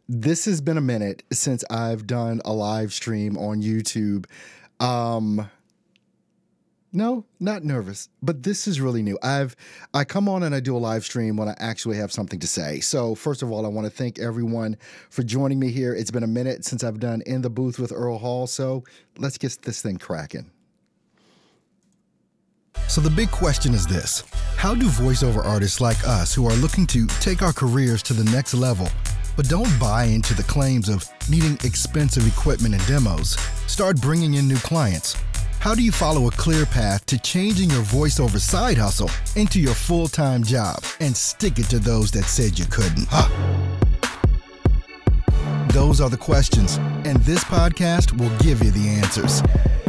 This has been a minute since I've done a live stream on YouTube. Um, no, not nervous, but this is really new. I come on and I do a live stream when I actually have something to say. So first of all, I want to thank everyone for joining me here. It's been a minute since I've done In the Booth with Earl Hall, so let's get this thing cracking. So the big question is this: how do voiceover artists like us who are looking to take our careers to the next level but don't buy into the claims of needing expensive equipment and demos, start bringing in new clients? How do you follow a clear path to changing your voiceover side hustle into your full-time job and stick it to those that said you couldn't? Those are the questions, and this podcast will give you the answers.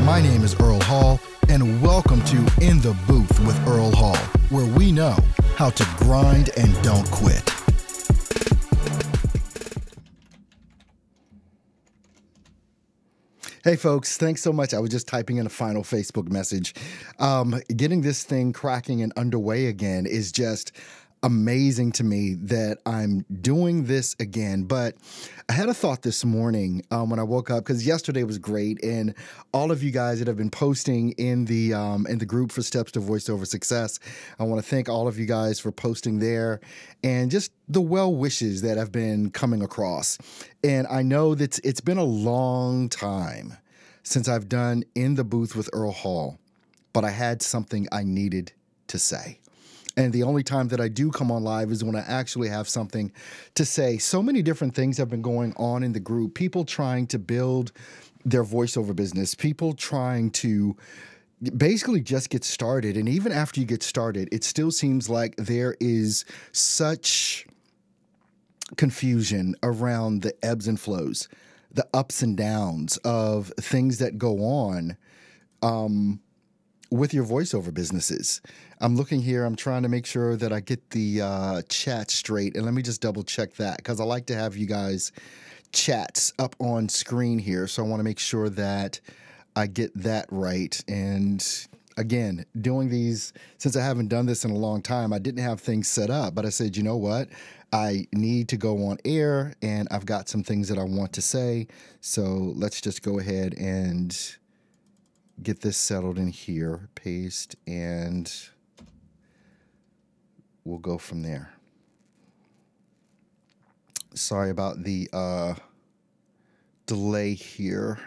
My name is Earl Hall, and welcome to In the Booth with Earl Hall, where we know how to grind and don't quit. Hey folks, thanks so much. I was just typing in a final Facebook message. Getting this thing cracking and underway again is just amazing to me that I'm doing this again. But I had a thought this morning when I woke up, because yesterday was great, and all of you guys that have been posting in the group for Steps to Voiceover Success, I want to thank all of you guys for posting there and just the well wishes that have been coming across. And I know that it's been a long time since I've done In the Booth with Earl Hall, but I had something I needed to say. And the only time that I do come on live is when I actually have something to say. So many different things have been going on in the group. People trying to build their voiceover business. People trying to basically just get started. And even after you get started, it still seems like there is such confusion around the ebbs and flows, the ups and downs of things that go on with your voiceover businesses. I'm looking here. I'm trying to make sure that I get the chat straight. And let me just double check that, because I like to have you guys chats up on screen here. So I want to make sure that I get that right. And again, doing these, since I haven't done this in a long time, I didn't have things set up, but I said, you know what? I need to go on air and I've got some things that I want to say. So let's just go ahead and get this settled in here, paste, and we'll go from there. Sorry about the delay here.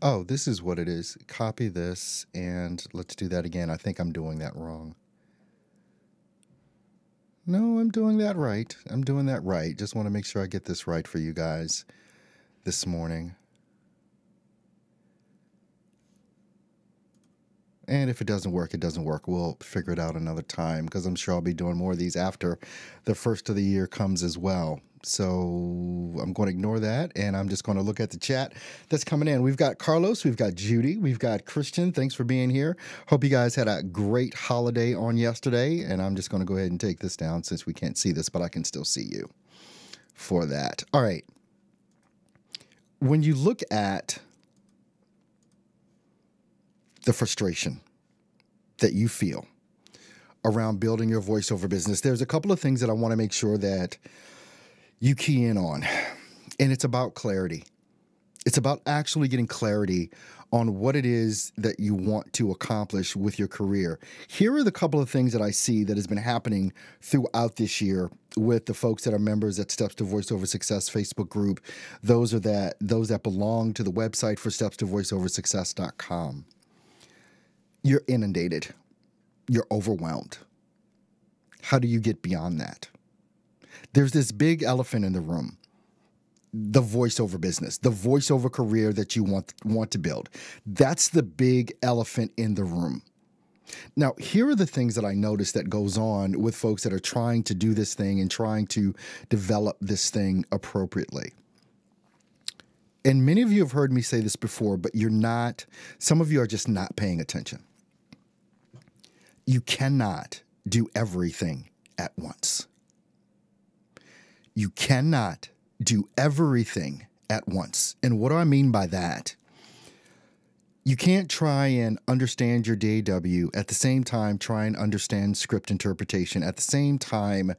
Oh, this is what it is. Copy this, and let's do that again. I think I'm doing that wrong. No, I'm doing that right. I'm doing that right. Just want to make sure I get this right for you guys this morning. And if it doesn't work, it doesn't work. We'll figure it out another time, because I'm sure I'll be doing more of these after the first of the year comes as well. So I'm going to ignore that, and I'm just going to look at the chat that's coming in. We've got Carlos, we've got Judy, we've got Christian. Thanks for being here. Hope you guys had a great holiday on yesterday, and I'm just going to go ahead and take this down since we can't see this, but I can still see you for that. All right. When you look at the frustration that you feel around building your voiceover business, there's a couple of things that I want to make sure that you key in on. And it's about clarity. It's about actually getting clarity on what it is that you want to accomplish with your career. Here are the couple of things that I see that has been happening throughout this year with the folks that are members at Steps to Voiceover Success Facebook group. Those that belong to the website for stepstovoiceoversuccess.com. You're inundated. You're overwhelmed. How do you get beyond that? There's this big elephant in the room: the voiceover business, the voiceover career that you want to build. That's the big elephant in the room. Now, here are the things that I notice that goes on with folks that are trying to do this thing and trying to develop this thing appropriately. And many of you have heard me say this before, but some of you are just not paying attention. You cannot do everything at once. You cannot do everything at once. And what do I mean by that? You can't try and understand your DAW at the same time try and understand script interpretation, at the same time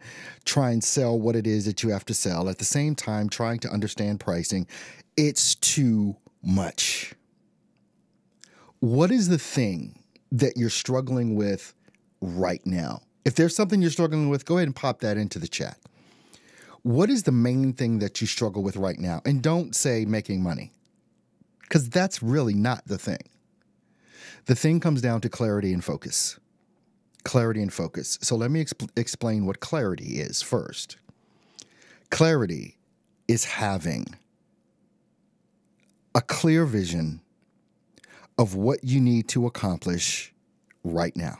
try and sell what it is that you have to sell, at the same time trying to understand pricing. It's too much. What is the thing that you're struggling with right now? If there's something you're struggling with, go ahead and pop that into the chat. What is the main thing that you struggle with right now? And don't say making money, because that's really not the thing. The thing comes down to clarity and focus. Clarity and focus. So let me explain what clarity is first. Clarity is having a clear vision of what you need to accomplish right now.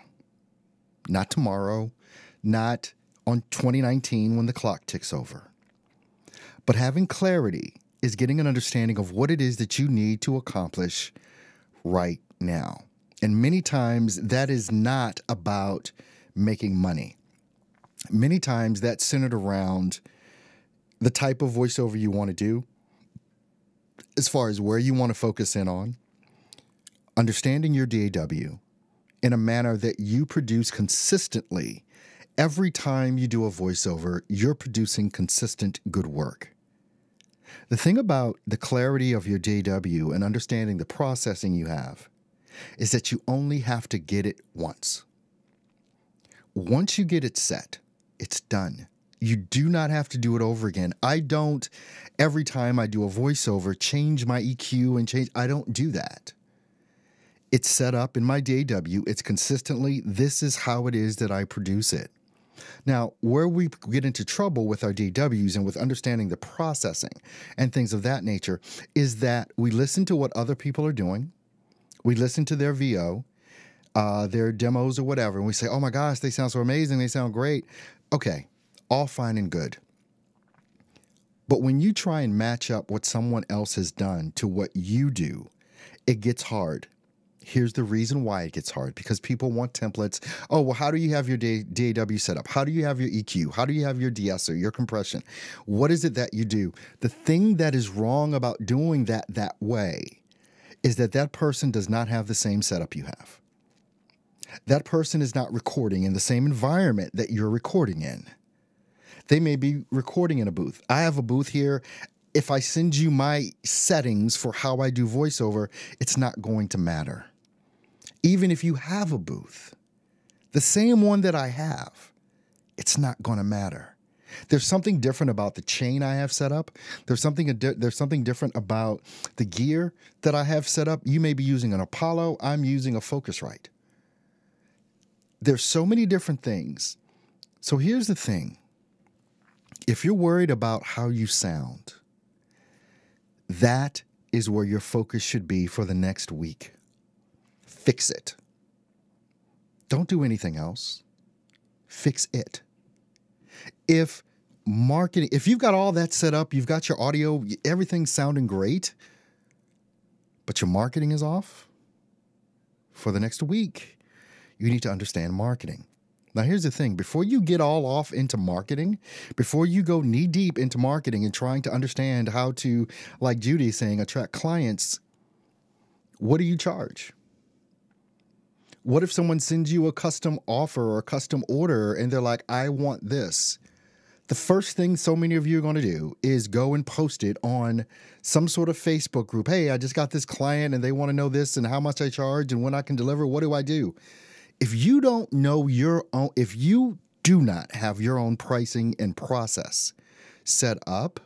Not tomorrow, not on 2019 when the clock ticks over. But having clarity is getting an understanding of what it is that you need to accomplish right now. And many times that is not about making money. Many times that's centered around the type of voiceover you want to do, as far as where you want to focus in on, understanding your DAW in a manner that you produce consistently. Every time you do a voiceover, you're producing consistent good work. The thing about the clarity of your DAW and understanding the processing you have is that you only have to get it once. Once you get it set, it's done. You do not have to do it over again. I don't, every time I do a voiceover, change my EQ and change. I don't do that. It's set up in my DAW. It's consistently, this is how it is that I produce it. Now, where we get into trouble with our DAWs and with understanding the processing and things of that nature is that we listen to what other people are doing. We listen to their VO, their demos or whatever, and we say, oh my gosh, they sound so amazing. They sound great. Okay, all fine and good. But when you try and match up what someone else has done to what you do, it gets hard. Here's the reason why it gets hard, because people want templates. Oh, well, how do you have your DAW set up? How do you have your EQ? How do you have your de-esser, your compression? What is it that you do? The thing that is wrong about doing that way is that person does not have the same setup you have. That person is not recording in the same environment that you're recording in. They may be recording in a booth. I have a booth here. If I send you my settings for how I do voiceover, it's not going to matter. Even if you have a booth, the same one that I have, it's not going to matter. There's something different about the chain I have set up. There's something different about the gear that I have set up. You may be using an Apollo. I'm using a Focusrite. There's so many different things. So here's the thing. If you're worried about how you sound, that is where your focus should be for the next week. Fix it. Don't do anything else. Fix it. If you've got all that set up, you've got your audio, everything's sounding great, but your marketing is off for the next week, you need to understand marketing. Now, here's the thing. Before you get all off into marketing, before you go knee deep into marketing and trying to understand how to, like Judy is saying, attract clients, what do you charge? What if someone sends you a custom offer or a custom order and they're like, I want this? The first thing so many of you are going to do is go and post it on some sort of Facebook group. Hey, I just got this client and they want to know this and how much I charge and when I can deliver. What do I do? If you don't know your own, if you do not have your own pricing and process set up,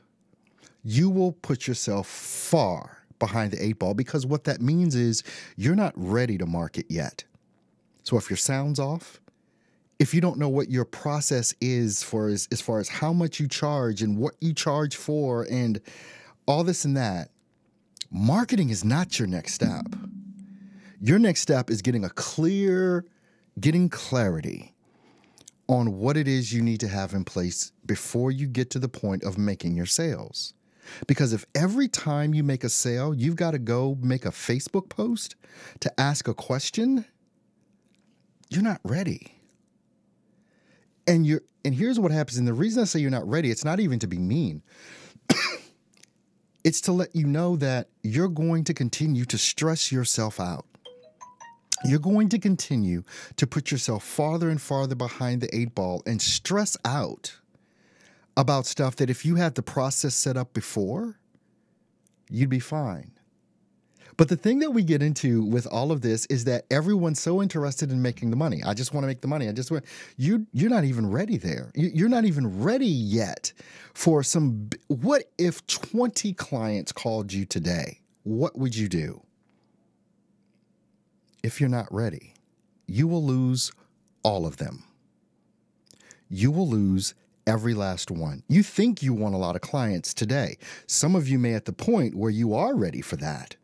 you will put yourself far behind the eight ball, because what that means is you're not ready to market yet. So if your sound's off, if you don't know what your process is for as far as how much you charge and what you charge for and all this and that, marketing is not your next step. Your next step is getting clarity on what it is you need to have in place before you get to the point of making your sales. Because if every time you make a sale, you've got to go make a Facebook post to ask a question, you're not ready. And here's what happens. And the reason I say you're not ready, it's not even to be mean. It's to let you know that you're going to continue to stress yourself out. You're going to continue to put yourself farther and farther behind the 8 ball and stress out about stuff that if you had the process set up before, you'd be fine. But the thing that we get into with all of this is that everyone's so interested in making the money. I just want to make the money. You're not even ready there. You're not even ready yet for some. What if 20 clients called you today? What would you do? If you're not ready, you will lose all of them. You will lose every last one. You think you want a lot of clients today. Some of you may at the point where you are ready for that.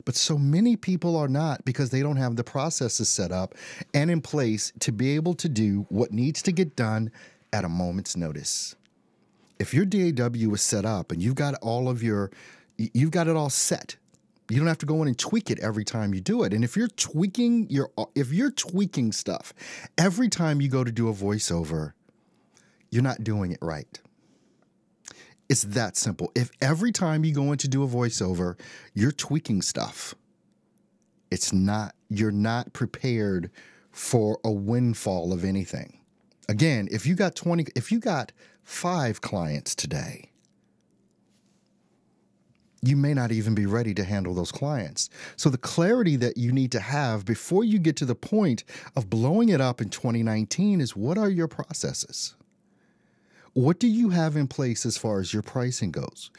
But so many people are not because they don't have the processes set up and in place to be able to do what needs to get done at a moment's notice. If your DAW is set up and you've got it all set, you don't have to go in and tweak it every time you do it. And if you're tweaking stuff every time you go to do a voiceover, you're not doing it right. It's that simple. If every time you go in to do a voiceover, you're tweaking stuff, you're not prepared for a windfall of anything. Again, if you got 5 clients today, you may not even be ready to handle those clients. So the clarity that you need to have before you get to the point of blowing it up in 2019 is, what are your processes? What do you have in place as far as your pricing goes?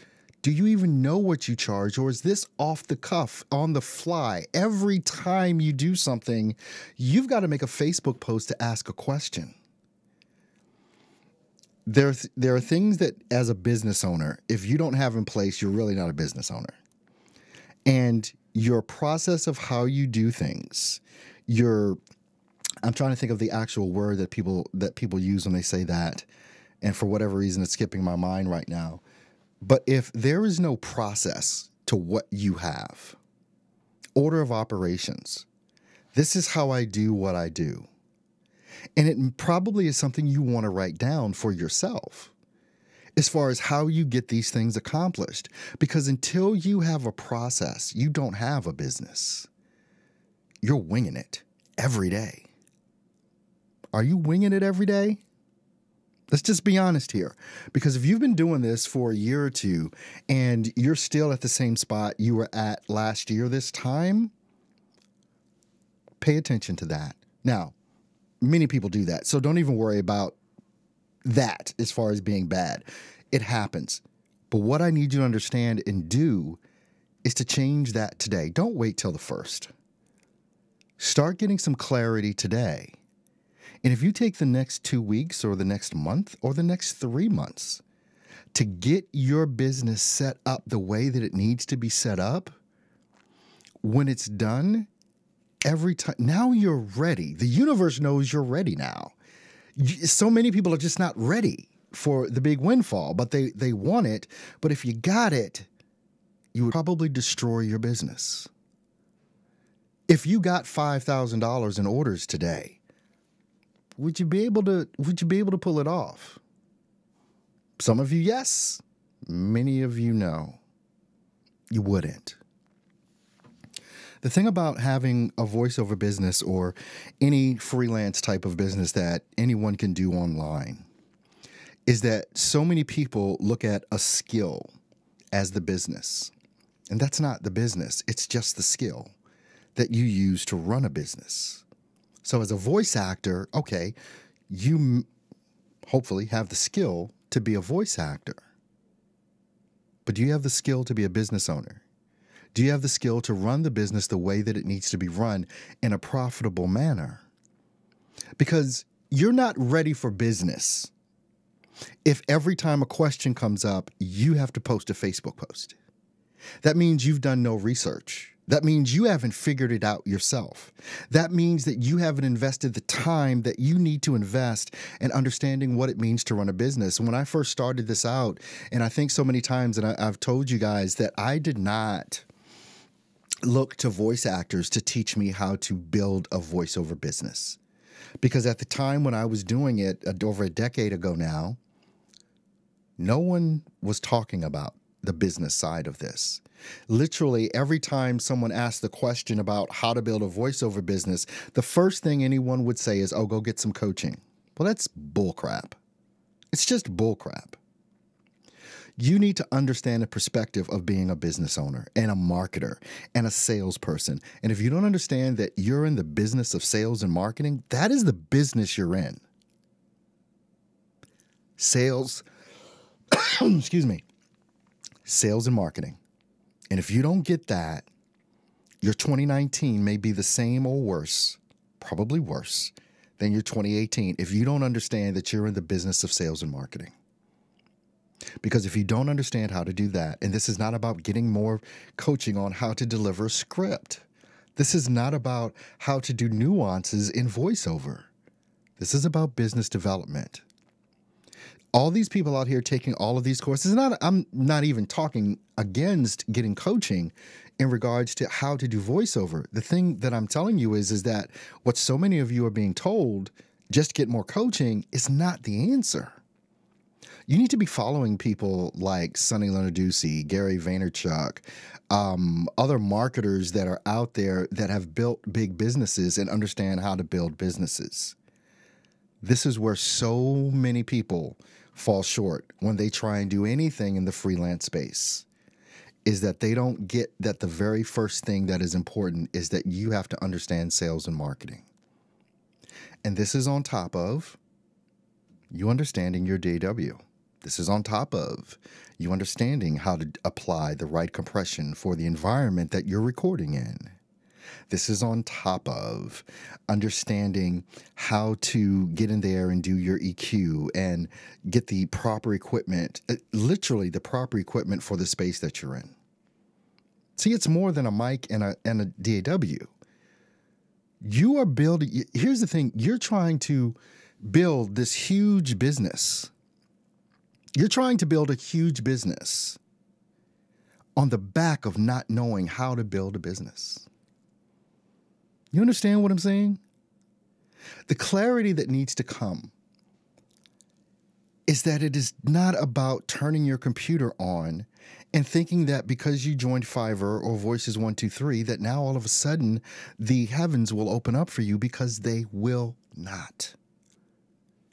Do you even know what you charge, or is this off the cuff, on the fly? Every time you do something, you've got to make a Facebook post to ask a question. There are things that, as a business owner, if you don't have in place, you're really not a business owner. And your process of how you do things, I'm trying to think of the actual word that people use when they say that. And for whatever reason, it's skipping my mind right now. But if there is no process to what you have, order of operations, this is how I do what I do. And it probably is something you want to write down for yourself as far as how you get these things accomplished. Because until you have a process, you don't have a business. You're winging it every day. Are you winging it every day? Let's just be honest here, because if you've been doing this for a year or two and you're still at the same spot you were at last year this time, pay attention to that. Now, many people do that, so don't even worry about that as far as being bad. It happens. But what I need you to understand and do is to change that today. Don't wait till the 1st. Start getting some clarity today. And if you take the next 2 weeks or the next month or the next 3 months to get your business set up the way that it needs to be set up, when it's done, every time, now you're ready. The universe knows you're ready now. So many people are just not ready for the big windfall, but they want it. But if you got it, you would probably destroy your business. If you got $5,000 in orders today, would you be able to pull it off? Some of you, yes. Many of you, no. You wouldn't. The thing about having a voiceover business or any freelance type of business that anyone can do online is that so many people look at a skill as the business. And that's not the business. It's just the skill that you use to run a business. So as a voice actor, okay, you hopefully have the skill to be a voice actor. But do you have the skill to be a business owner? Do you have the skill to run the business the way that it needs to be run in a profitable manner? Because you're not ready for business if every time a question comes up, you have to post a Facebook post. That means you've done no research. That means you haven't figured it out yourself. That means that you haven't invested the time that you need to invest in understanding what it means to run a business. When I first started this out, and I think so many times, and I've told you guys that I did not look to voice actors to teach me how to build a voiceover business. Because at the time when I was doing it over a decade ago now, no one was talking about the business side of this. Literally, every time someone asks the question about how to build a voiceover business, the first thing anyone would say is, oh, go get some coaching. Well, that's bullcrap. It's just bullcrap. You need to understand the perspective of being a business owner and a marketer and a salesperson. And if you don't understand that you're in the business of sales and marketing, that is the business you're in. Sales, excuse me, sales and marketing. And if you don't get that, your 2019 may be the same or worse, probably worse, than your 2018 if you don't understand that you're in the business of sales and marketing. Because if you don't understand how to do that, and this is not about getting more coaching on how to deliver a script. This is not about how to do nuances in voiceover. This is about business development. All these people out here taking all of these courses, I'm not even talking against getting coaching in regards to how to do voiceover. The thing that I'm telling you is that what so many of you are being told, just get more coaching, is not the answer. You need to be following people like Sonny Lenarduzzi, Gary Vaynerchuk, other marketers that are out there that have built big businesses and understand how to build businesses. This is where so many people fall short when they try and do anything in the freelance space, is that they don't get that the very first thing that is important is that you have to understand sales and marketing. And this is on top of you understanding your DAW. This is on top of you understanding how to apply the right compression for the environment that you're recording in. This is on top of understanding how to get in there and do your EQ and get the proper equipment, literally the proper equipment for the space that you're in. See, it's more than a mic and a DAW. You are building, here's the thing, you're trying to build this huge business. You're trying to build a huge business on the back of not knowing how to build a business. You understand what I'm saying? The clarity that needs to come is that it is not about turning your computer on and thinking that because you joined Fiverr or Voices 123, that now all of a sudden the heavens will open up for you, because they will not.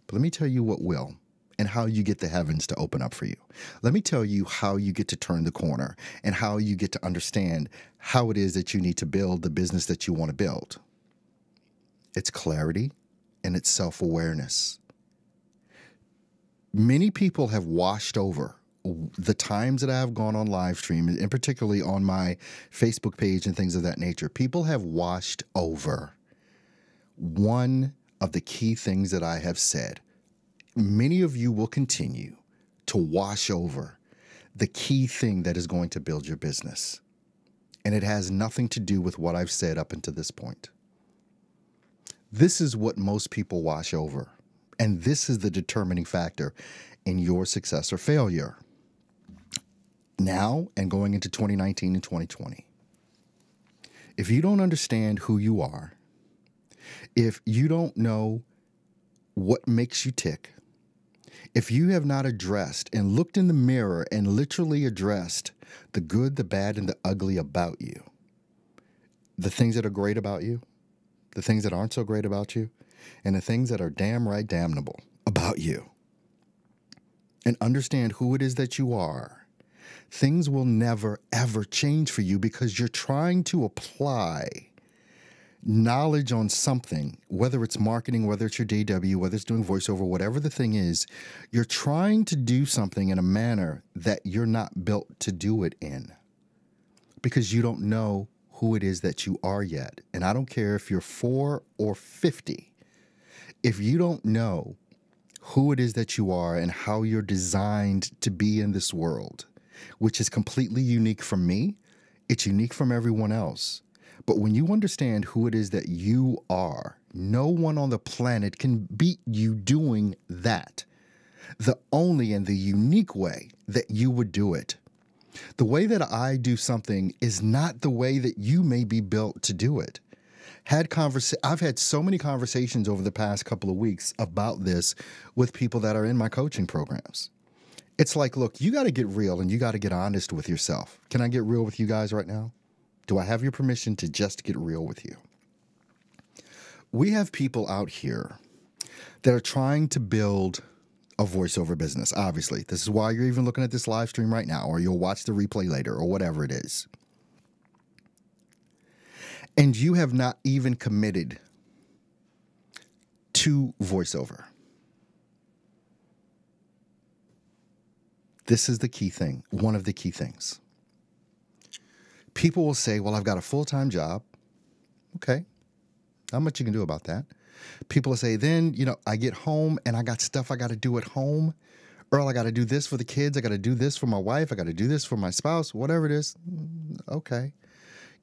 But let me tell you what will, and how you get the heavens to open up for you. Let me tell you how you get to turn the corner and how you get to understand how it is that you need to build the business that you want to build. It's clarity and it's self-awareness. Many people have washed over the times that I have gone on live stream, and particularly on my Facebook page and things of that nature. People have washed over one of the key things that I have said. Many of you will continue to wash over the key thing that is going to build your business. And it has nothing to do with what I've said up until this point. This is what most people wash over. And this is the determining factor in your success or failure now and going into 2019 and 2020. If you don't understand who you are, if you don't know what makes you tick, if you have not addressed and looked in the mirror and literally addressed the good, the bad, and the ugly about you, the things that are great about you, the things that aren't so great about you, and the things that are damn right damnable about you, and understand who it is that you are, things will never, ever change for you, because you're trying to apply knowledge on something, whether it's marketing, whether it's your DAW, whether it's doing voiceover, whatever the thing is, you're trying to do something in a manner that you're not built to do it in, because you don't know who it is that you are yet. And I don't care if you're 4 or 50. If you don't know who it is that you are and how you're designed to be in this world, which is completely unique from me, it's unique from everyone else. But when you understand who it is that you are, no one on the planet can beat you doing that. The only and the unique way that you would do it. The way that I do something is not the way that you may be built to do it. I've had so many conversations over the past couple of weeks about this with people that are in my coaching programs. It's like, look, you got to get real and you got to get honest with yourself. Can I get real with you guys right now? Do I have your permission to just get real with you? We have people out here that are trying to build a voiceover business. Obviously, this is why you're even looking at this live stream right now, or you'll watch the replay later, or whatever it is. And you have not even committed to voiceover. This is the key thing, one of the key things. People will say, well, I've got a full-time job. Okay. Not much you can do about that. People will say, then, I get home and I got stuff I got to do at home. Earl, I got to do this for the kids. I got to do this for my wife. I got to do this for my spouse, whatever it is. Okay.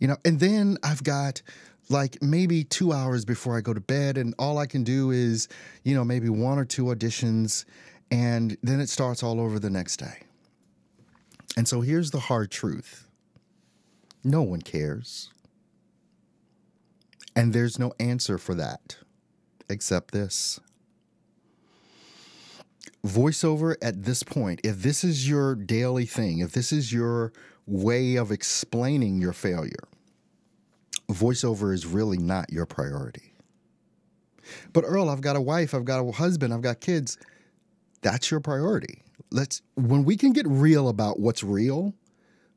And then I've got like maybe 2 hours before I go to bed, and all I can do is, maybe 1 or 2 auditions, and then it starts all over the next day. And so here's the hard truth. No one cares. And there's no answer for that except this. Voiceover at this point, if this is your daily thing, if this is your way of explaining your failure, voiceover is really not your priority. But Earl, I've got a wife, I've got a husband, I've got kids. That's your priority. When we can get real about what's real,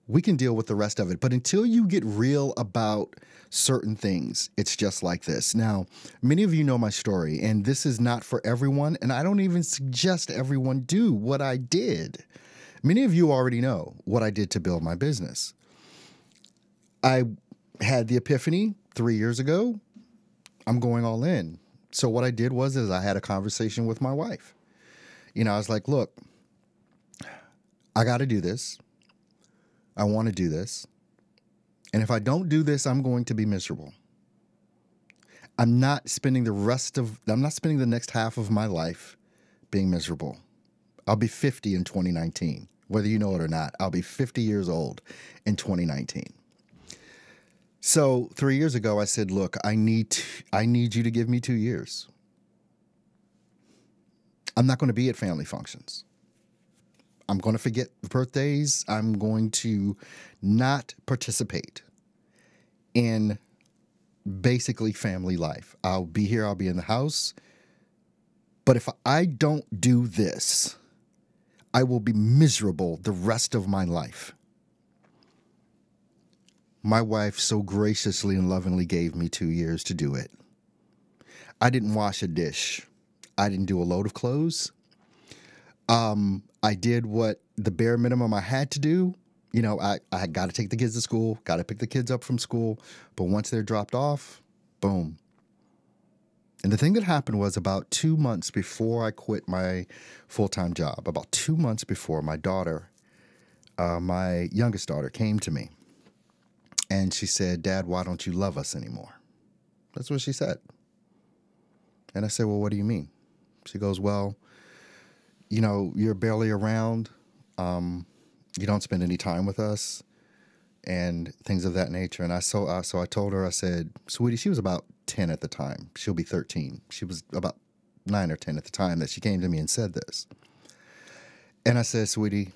we can deal with the rest of it. But until you get real about certain things, it's just like this. Now, many of you know my story, and this is not for everyone, and I don't even suggest everyone do what I did. Many of you already know what I did to build my business. I had the epiphany 3 years ago. I'm going all in. So what I did was I had a conversation with my wife. I was like, look, I got to do this. I want to do this. And if I don't do this, I'm going to be miserable. I'm not spending the next half of my life being miserable. I'll be 50 in 2019. Whether you know it or not, I'll be 50 years old in 2019. So 3 years ago, I said, look, I need you to give me 2 years. I'm not going to be at family functions. I'm going to forget birthdays. I'm going to not participate in basically family life. I'll be here. I'll be in the house. But if I don't do this, I will be miserable the rest of my life. My wife so graciously and lovingly gave me 2 years to do it. I didn't wash a dish. I didn't do a load of clothes. I did what the bare minimum I had to do. I got to take the kids to school, got to pick the kids up from school. But once they're dropped off, boom. And the thing that happened was about 2 months before I quit my full-time job, about 2 months before, my daughter, my youngest daughter, came to me. And she said, Dad, why don't you love us anymore? That's what she said. And I said, well, what do you mean? She goes, well, you're barely around. You don't spend any time with us and things of that nature. And so I told her, I said, sweetie, she was about 10 at the time. She'll be 13. She was about 9 or 10 at the time that she came to me and said this. And I said, sweetie,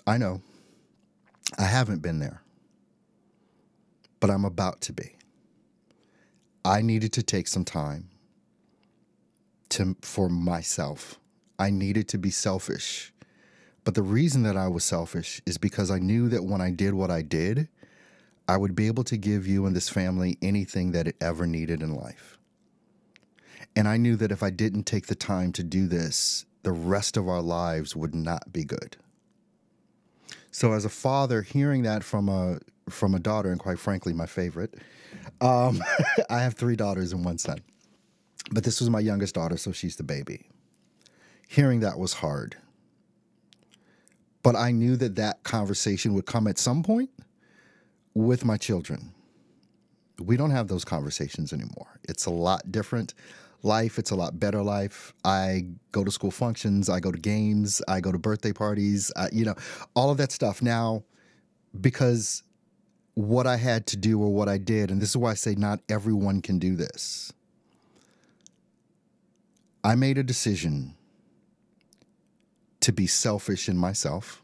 I know I haven't been there, but I'm about to be. I needed to take some time for myself. I needed to be selfish. But the reason that I was selfish is because I knew that when I did what I did, I would be able to give you and this family anything that it ever needed in life. And I knew that if I didn't take the time to do this, the rest of our lives would not be good. So as a father, hearing that from a daughter, and quite frankly, my favorite, I have 3 daughters and 1 son. But this was my youngest daughter, so she's the baby. Hearing that was hard. But I knew that conversation would come at some point with my children. We don't have those conversations anymore. It's a lot different life. It's a lot better life. I go to school functions. I go to games. I go to birthday parties. All of that stuff. Now, because what I had to do or what I did, and this is why I say not everyone can do this. I made a decision to be selfish in myself,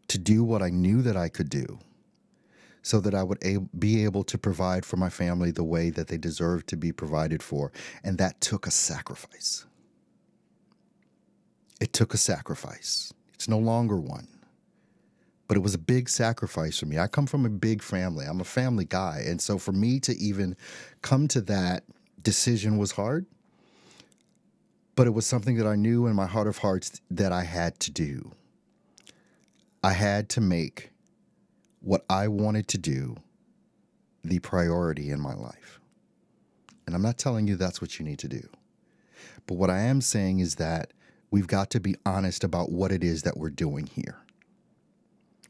to do what I knew that I could do so that I would be able to provide for my family the way that they deserve to be provided for. And that took a sacrifice. It took a sacrifice. It's no longer one, but it was a big sacrifice for me. I come from a big family. I'm a family guy. And so for me to even come to that decision was hard, but it was something that I knew in my heart of hearts that I had to do. I had to make what I wanted to do the priority in my life. And I'm not telling you that's what you need to do. But what I am saying is that we've got to be honest about what it is that we're doing here.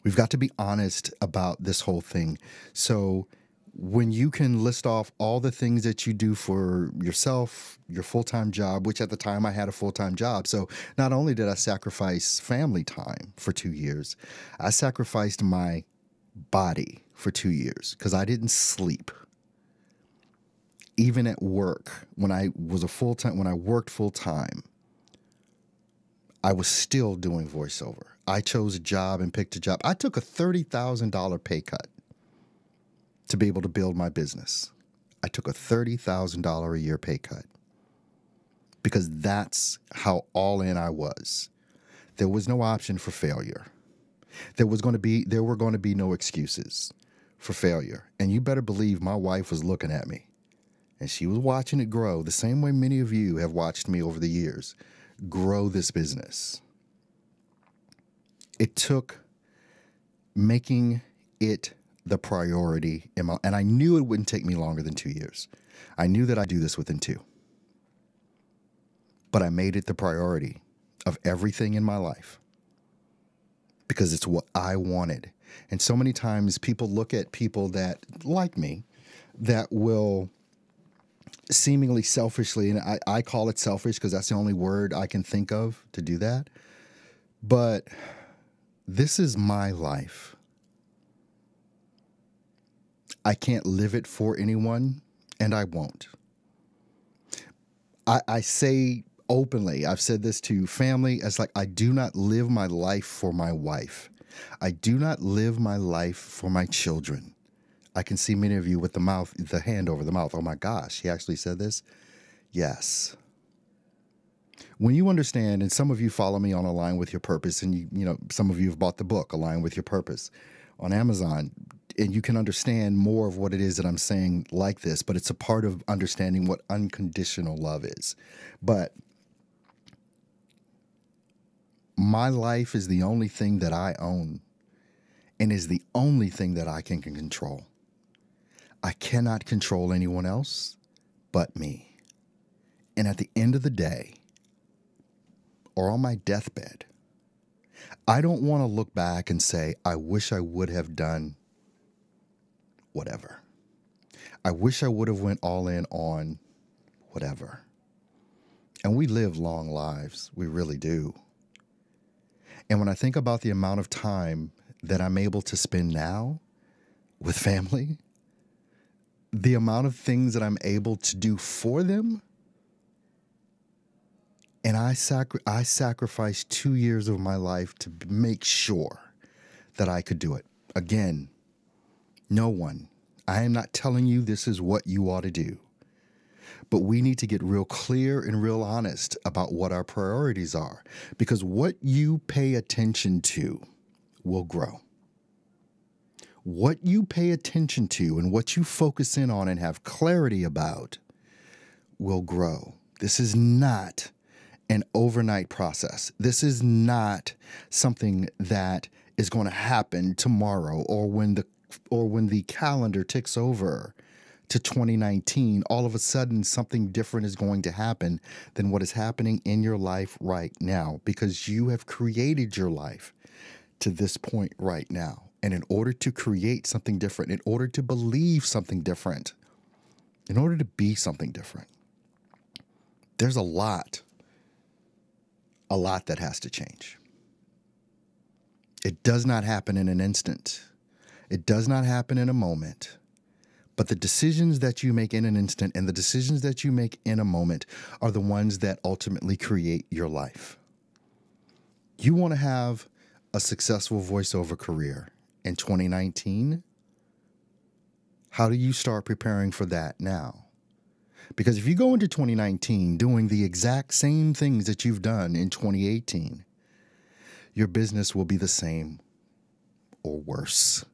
We've got to be honest about this whole thing. So when you can list off all the things that you do for yourself, your full-time job, which at the time I had a full-time job. So not only did I sacrifice family time for 2 years, I sacrificed my body for 2 years because I didn't sleep. Even at work, when I worked full-time, I was still doing voiceover. I chose a job and picked a job. I took a $30,000 pay cut to be able to build my business. I took a $30,000 a year pay cut because that's how all in I was. There was no option for failure. There were going to be no excuses for failure. And you better believe my wife was looking at me and she was watching it grow the same way many of you have watched me over the years grow this business. It took making it the priority and I knew it wouldn't take me longer than 2 years. I knew that I'd do this within 2. But I made it the priority of everything in my life because it's what I wanted. And so many times people look at people that, like me, that will seemingly selfishly, and I call it selfish because that's the only word I can think of to do that. But this is my life. I can't live it for anyone, and I won't. I say openly, I've said this to family, as like, I do not live my life for my wife. I do not live my life for my children. I can see many of you with the hand over the mouth. Oh my gosh, he actually said this? Yes. When you understand, and some of you follow me on Align with Your Purpose, and some of you have bought the book, Align with Your Purpose, on Amazon, and you can understand more of what it is that I'm saying like this, but it's a part of understanding what unconditional love is. But my life is the only thing that I own and is the only thing that I can control. I cannot control anyone else but me. And at the end of the day, or on my deathbed, I don't want to look back and say, I wish I would have done whatever. I wish I would have went all in on whatever. And we live long lives. We really do. And when I think about the amount of time that I'm able to spend now with family, the amount of things that I'm able to do for them, and I sacrificed 2 years of my life to make sure that I could do it. Again, no one. I am not telling you this is what you ought to do. But we need to get real clear and real honest about what our priorities are. Because what you pay attention to will grow. What you pay attention to and what you focus in on and have clarity about will grow. This is not an overnight process. This is not something that is going to happen tomorrow or when the calendar ticks over to 2019, all of a sudden something different is going to happen than what is happening in your life right now, because you have created your life to this point right now. And in order to create something different, in order to believe something different, in order to be something different, there's a lot that has to change. It does not happen in an instant. It does not happen in a moment. But the decisions that you make in an instant and the decisions that you make in a moment are the ones that ultimately create your life. You want to have a successful voiceover career in 2019? How do you start preparing for that now? Because if you go into 2019 doing the exact same things that you've done in 2018, your business will be the same or worse.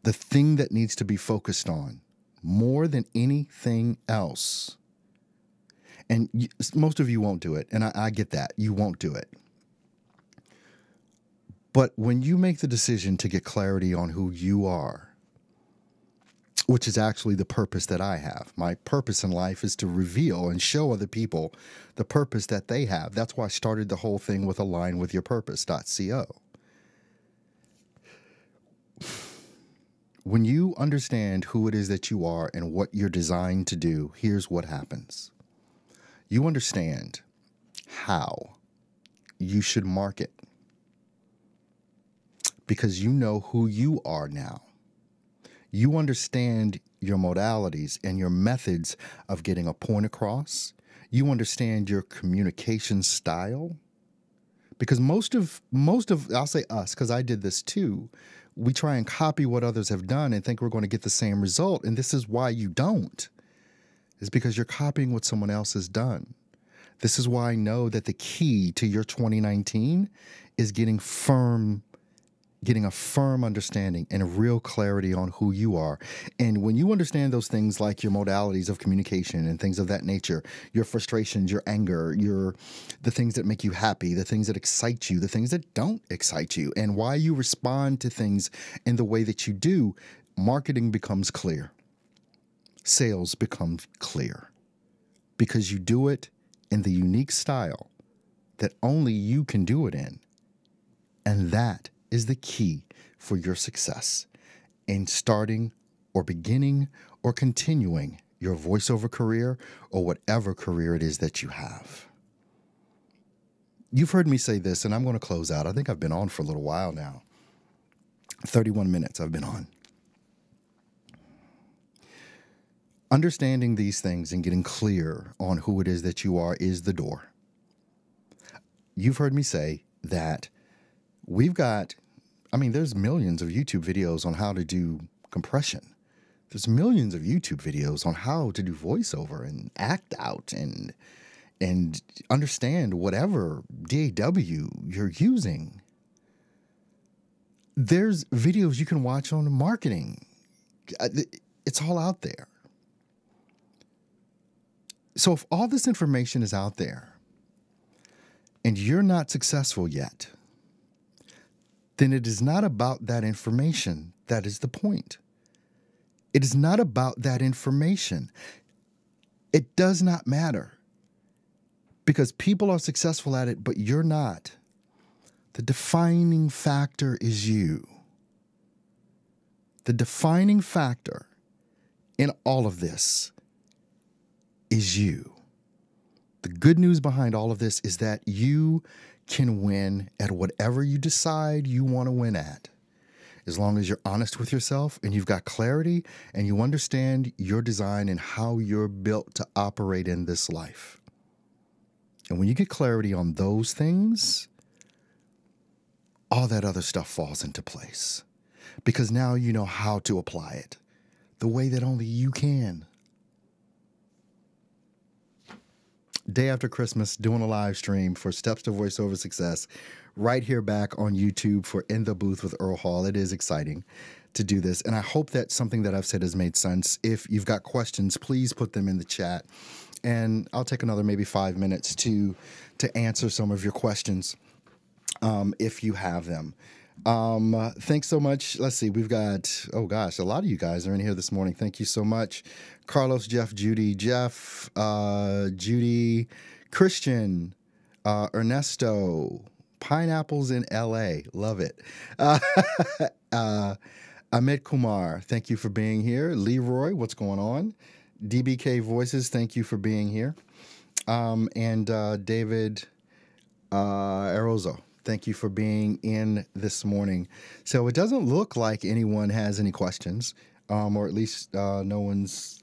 The thing that needs to be focused on more than anything else, and most of you won't do it, and I get that. You won't do it. But when you make the decision to get clarity on who you are, which is actually the purpose that I have. My purpose in life is to reveal and show other people the purpose that they have. That's why I started the whole thing with alignwithyourpurpose.co. When you understand who it is that you are and what you're designed to do, here's what happens. You understand how you should market because you know who you are now. You understand your modalities and your methods of getting a point across. You understand your communication style. Because most of I'll say us, because I did this too, we try and copy what others have done and think we're going to get the same result. And this is why you don't. It's because you're copying what someone else has done. This is why I know that the key to your 2019 is getting a firm understanding and a real clarity on who you are. And when you understand those things like your modalities of communication and things of that nature, your frustrations, your anger, the things that make you happy, the things that excite you, the things that don't excite you, and why you respond to things in the way that you do, marketing becomes clear. Sales becomes clear because you do it in the unique style that only you can do it in. And that is the key for your success in starting or beginning or continuing your voiceover career or whatever career it is that you have. You've heard me say this, and I'm going to close out. I think I've been on for a little while now. 31 minutes I've been on. Understanding these things and getting clear on who it is that you are is the door. You've heard me say that there's millions of YouTube videos on how to do compression. There's millions of YouTube videos on how to do voiceover and act out and understand whatever DAW you're using. There's videos you can watch on marketing. It's all out there. So if all this information is out there and you're not successful yet, then it is not about that information. That is the point. It is not about that information. It does not matter because people are successful at it, but you're not. The defining factor is you. The defining factor in all of this is you. The good news behind all of this is that you can win at whatever you decide you want to win at. As long as you're honest with yourself and you've got clarity and you understand your design and how you're built to operate in this life. And when you get clarity on those things, all that other stuff falls into place. Because now you know how to apply it the way that only you can. Day after Christmas, doing a live stream for Steps to Voiceover Success right here back on YouTube for In the Booth with Earl Hall. It is exciting to do this, and I hope that something that I've said has made sense. If you've got questions, please put them in the chat, and I'll take another maybe 5 minutes to answer some of your questions if you have them. Thanks so much. Let's see. We've got, a lot of you guys are in here this morning. Thank you so much. Carlos, Jeff, Judy, Christian, Ernesto, pineapples in LA. Love it. Amit Kumar, thank you for being here. Leroy, what's going on? DBK Voices, thank you for being here. And David Arozo, thank you for being in this morning. So it doesn't look like anyone has any questions, or at least no one's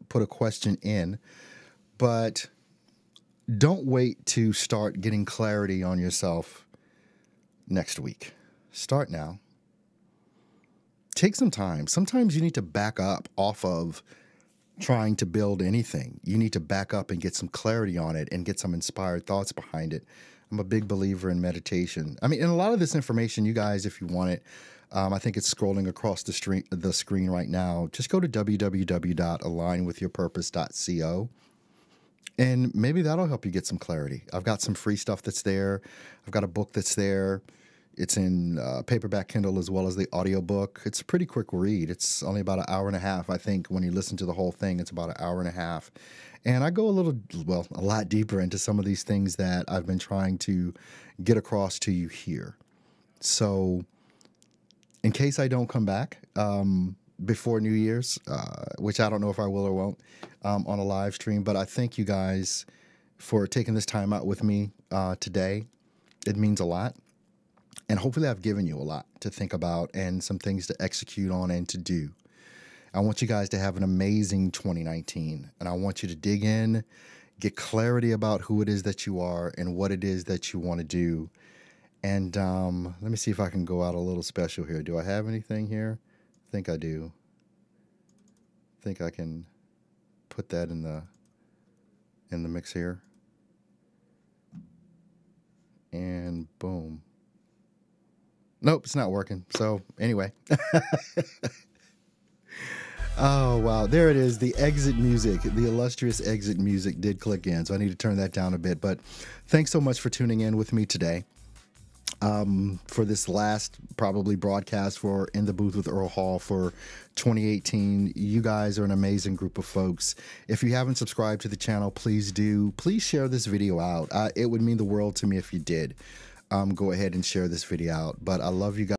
put a question in. But don't wait to start getting clarity on yourself next week. Start now. Take some time. Sometimes you need to back up off of trying to build anything. You need to back up and get some clarity on it and get some inspired thoughts behind it. I'm a big believer in meditation. I mean, and a lot of this information, you guys, if you want it, I think it's scrolling across the screen right now. Just go to www.alignwithyourpurpose.co. And maybe that'll help you get some clarity. I've got some free stuff that's there. I've got a book that's there. It's in paperback Kindle as well as the audiobook. It's a pretty quick read. It's only about an hour and a half. I think when you listen to the whole thing, it's about an hour and a half. And I go a lot deeper into some of these things that I've been trying to get across to you here. So in case I don't come back before New Year's, which I don't know if I will or won't, on a live stream, but I thank you guys for taking this time out with me today. It means a lot. And hopefully I've given you a lot to think about and some things to execute on and to do. I want you guys to have an amazing 2019. And I want you to dig in, get clarity about who it is that you are and what it is that you want to do. And let me see if I can go out a little special here. Do I have anything here? I think I do. I think I can put that in the mix here. And boom. Nope, it's not working. So anyway. Oh, wow. There it is. The exit music, the illustrious exit music did click in. So I need to turn that down a bit. But thanks so much for tuning in with me today. For this last probably broadcast for In the Booth with Earl Hall for 2018. You guys are an amazing group of folks. If you haven't subscribed to the channel, please do. Please share this video out. It would mean the world to me if you did. Go ahead and share this video out. But I love you guys.